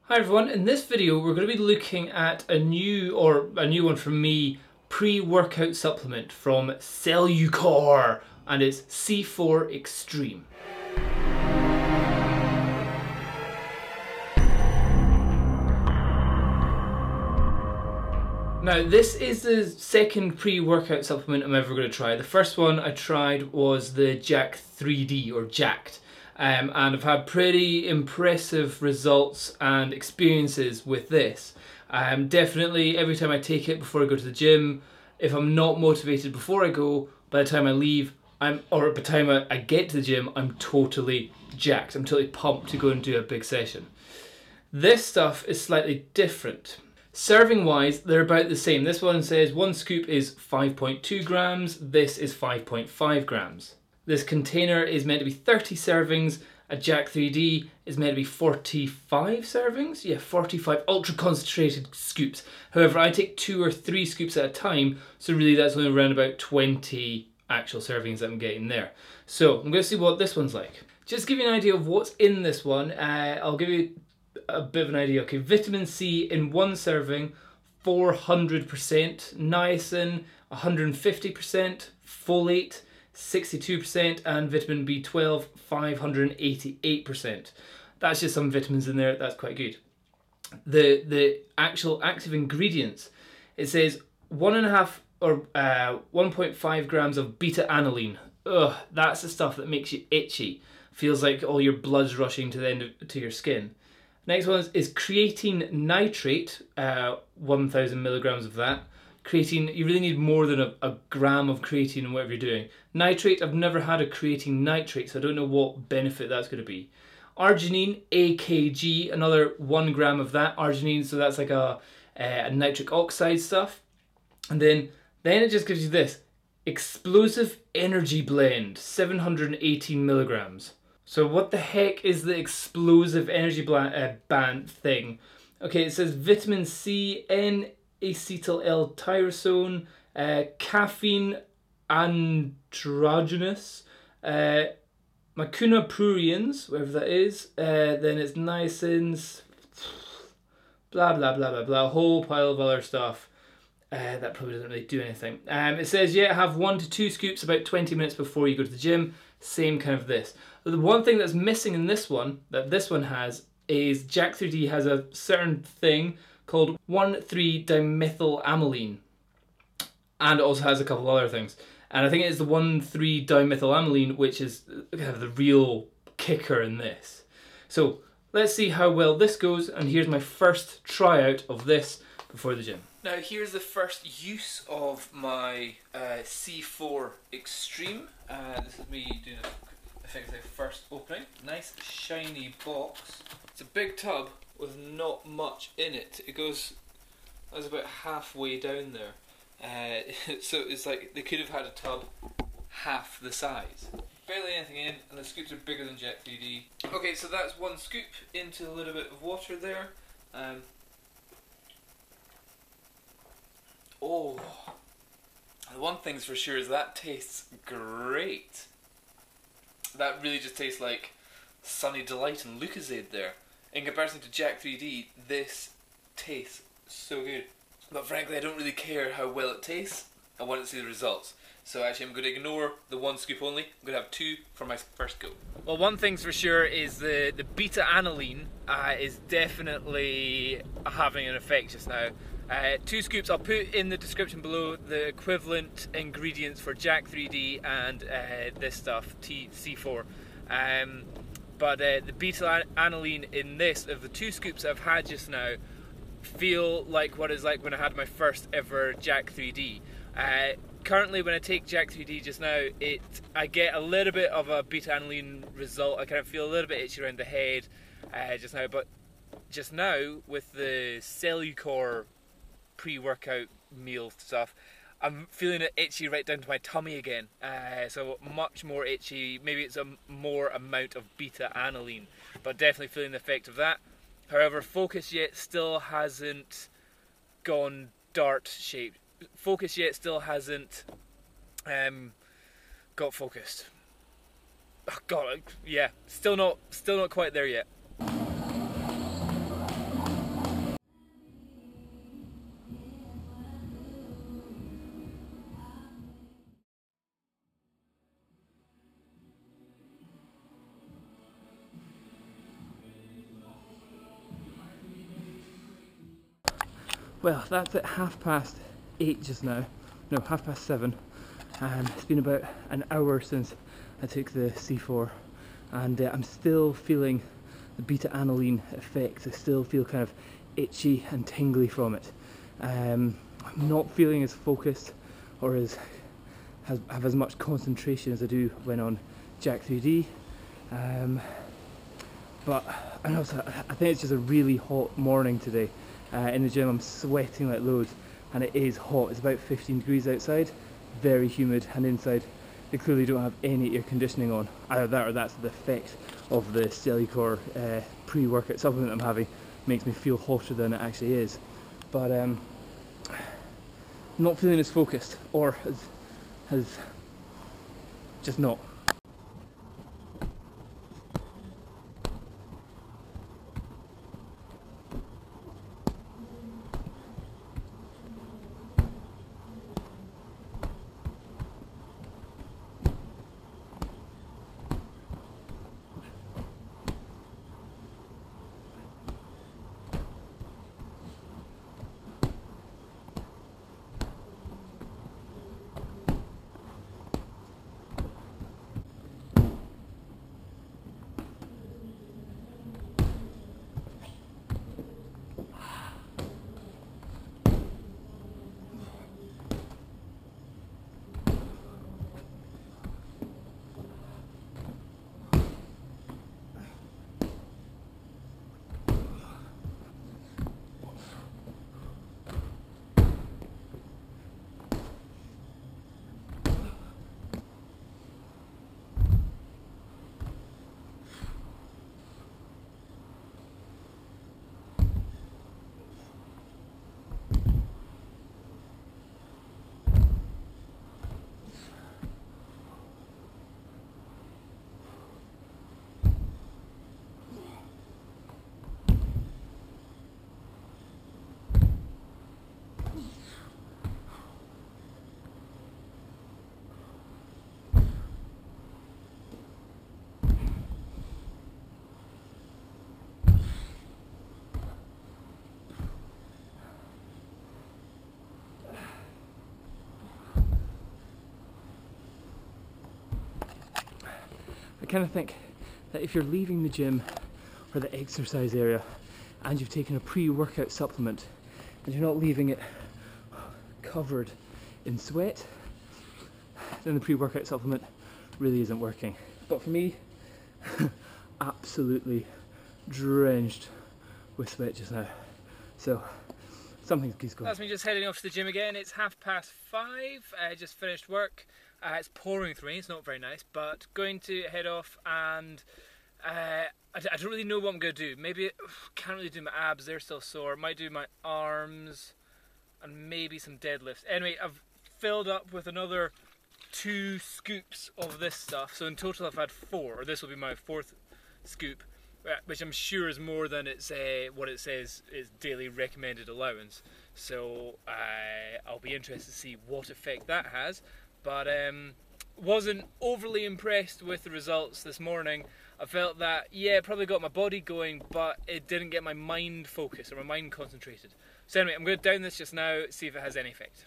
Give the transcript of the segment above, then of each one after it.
Hi everyone, in this video we're going to be looking at a new one from me, pre-workout supplement from Cellucor, and it's C4 Extreme. Now this is the second pre-workout supplement I'm ever going to try. The first one I tried was the Jack 3D or Jacked. And I've had pretty impressive results and experiences with this. Definitely every time I take it before I go to the gym, if I'm not motivated before I go, by the time I leave, or by the time I get to the gym, I'm totally jacked. I'm totally pumped to go and do a big session. This stuff is slightly different. Serving wise, they're about the same. This one says one scoop is 5.2 grams, this is 5.5 grams. This container is meant to be 30 servings. A Jack 3D is meant to be 45 servings. Yeah, 45 ultra concentrated scoops. However, I take 2 or 3 scoops at a time, so really that's only around about 20 actual servings that I'm getting there. So I'm going to see what this one's like. Just to give you an idea of what's in this one, I'll give you a bit of an idea. Okay, vitamin C in one serving, 400%, niacin, 150%, folate, 62%, and vitamin B12, 588%. That's just some vitamins in there, that's quite good. The actual active ingredients, it says 1.5 grams of beta-aniline. Ugh, that's the stuff that makes you itchy. Feels like all your blood's rushing to the end to your skin. Next one is creatine nitrate, 1,000 milligrams of that. Creatine, you really need more than a gram of creatine in whatever you're doing. Nitrate, I've never had a creatine nitrate, so I don't know what benefit that's going to be. Arginine, AKG, another 1 gram of that. Arginine, so that's like a nitric oxide stuff. And then it just gives you this. Explosive Energy Blend, 718 milligrams. So what the heck is the explosive energy band thing? Okay, it says vitamin C, N-acetyl L-tyrosine, caffeine androgenous, macunapurines, whatever that is, then it's niacins, blah blah blah blah blah, a whole pile of other stuff. That probably doesn't really do anything. It says, yeah, have 1 to 2 scoops about 20 minutes before you go to the gym. Same kind of this. The one thing that's missing in this one, that this one has, is Jack 3D has a certain thing called 1,3-dimethylamyline. And it also has a couple other things. And I think it's the 1,3-dimethylamyline which is kind of the real kicker in this. So let's see how well this goes, and here's my first tryout of this before the gym. Now here's the first use of my C4 Extreme. This is me doing effectively first opening. Nice shiny box. It's a big tub with not much in it. It goes, that's about halfway down there. So it's like they could have had a tub half the size. Barely anything in, and the scoops are bigger than Jack 3D. Okay, so that's 1 scoop into a little bit of water there. Oh, the one thing's for sure is that tastes great. That really just tastes like Sunny Delight and Lucozade there. In comparison to Jack 3D, this tastes so good. But frankly, I don't really care how well it tastes. I want to see the results. So actually I'm going to ignore the 1 scoop only. I'm going to have 2 for my first go. Well, one thing's for sure is the beta-aniline is definitely having an effect just now. 2 scoops, I'll put in the description below the equivalent ingredients for Jack 3D and this stuff, C4. But the beta-aniline in this, of the 2 scoops I've had just now, feel like what it's like when I had my first ever Jack 3D. Currently when I take Jack 3D just now, I get a little bit of a beta-aniline result. I kind of feel a little bit itchy around the head just now, but just now with the Cellucor pre-workout meal stuff, I'm feeling it itchy right down to my tummy again. So much more itchy. Maybe it's a more amount of beta-aniline, but definitely feeling the effect of that. However, focus yet still hasn't gone dart shaped. Focus yet still hasn't got focused. Oh God, yeah, still not quite there yet. Well, that's at 8:30 just now. No, 7:30. It's been about an hour since I took the C4, and I'm still feeling the beta aniline effects. I still feel kind of itchy and tingly from it. I'm not feeling as focused or have as much concentration as I do when on Jack3D. But and also, I think it's just a really hot morning today. In the gym I'm sweating like loads, and it is hot. It's about 15 degrees outside, very humid, and inside they clearly don't have any air conditioning on. Either that or that's the effect of the Cellucor pre-workout supplement I'm having. Makes me feel hotter than it actually is. But not feeling as focused, or as just not. I kind of think that if you're leaving the gym or the exercise area and you've taken a pre-workout supplement and you're not leaving it covered in sweat, then the pre-workout supplement really isn't working. But for me, absolutely drenched with sweat just now. So something's going. That's me just heading off to the gym again. It's 5:30. I just finished work. It's pouring through rain, it's not very nice, but going to head off, and I don't really know what I'm going to do. Maybe, can't really do my abs, they're still sore. Might do my arms, and maybe some deadlifts. Anyway, I've filled up with another 2 scoops of this stuff, so in total I've had 4, or this will be my 4th scoop, which I'm sure is more than it's what it says is daily recommended allowance. So I'll be interested to see what effect that has. But wasn't overly impressed with the results this morning. I felt that, yeah, it probably got my body going, but it didn't get my mind focused or my mind concentrated. So anyway, I'm going to down this just now, see if it has any effect.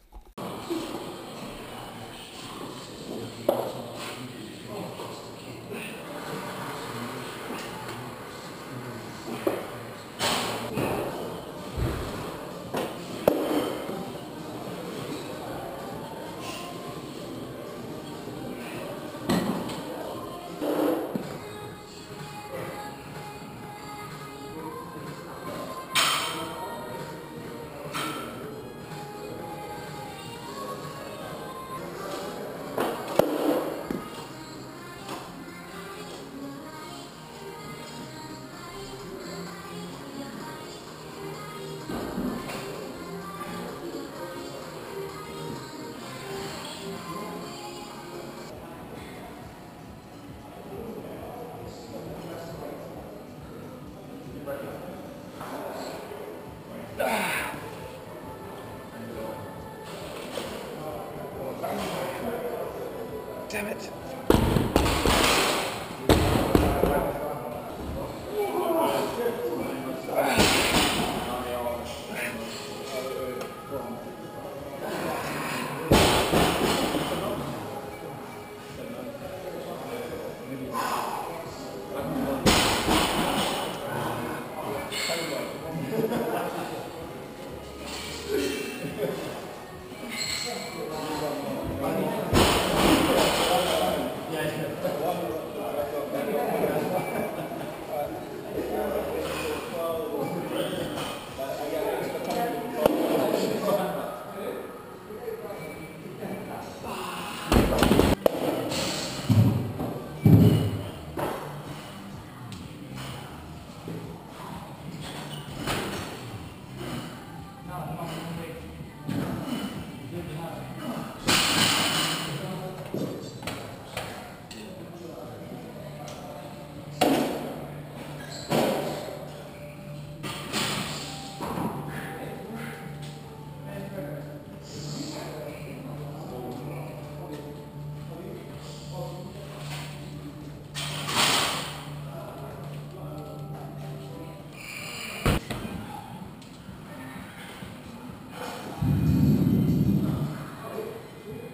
Damn it.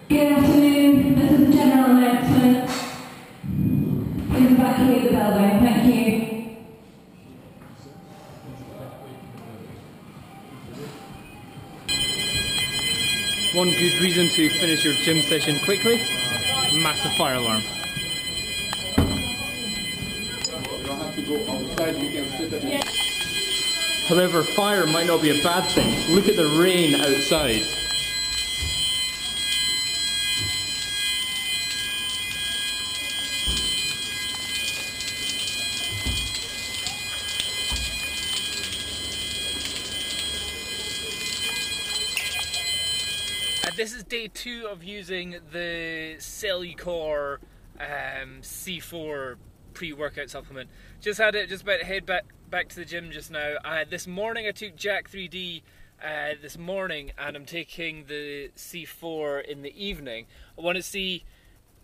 Good afternoon, this is the general announcement. Please evacuate the building, thank you. One good reason to finish your gym session quickly, massive fire alarm. You don't have to go outside, you can sit at However, fire might not be a bad thing. Look at the rain outside. This is day 2 of using the Cellucor C4 pre-workout supplement. Just had it, just about to head back to the gym just now. This morning I took Jack 3D this morning, and I'm taking the C4 in the evening. I want to see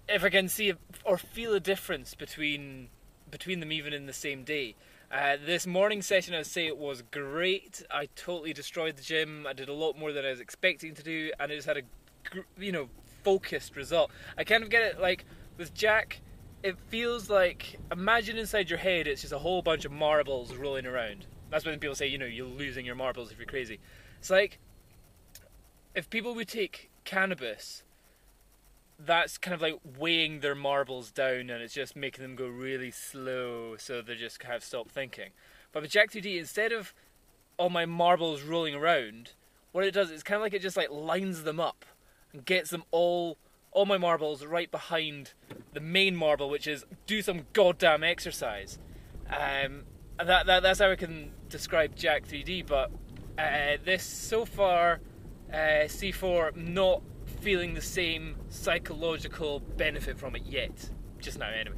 if I can see or feel a difference between them even in the same day. This morning session, I would say it was great. I totally destroyed the gym. I did a lot more than I was expecting to do, and I just had a focused result. I kind of get it like with Jack. It feels like, imagine inside your head it's just a whole bunch of marbles rolling around. That's when people say, you're losing your marbles if you're crazy. It's like if people would take cannabis, that's kind of like weighing their marbles down, and it's just making them go really slow, so they just kind of stop thinking. But with Jack 2D, instead of all my marbles rolling around, what it does is kind of like it just like lines them up and gets them all my marbles right behind the main marble, which is do some goddamn exercise. That's how I can describe Jack 3D. But this so far, C4, not feeling the same psychological benefit from it yet. Just now, anyway.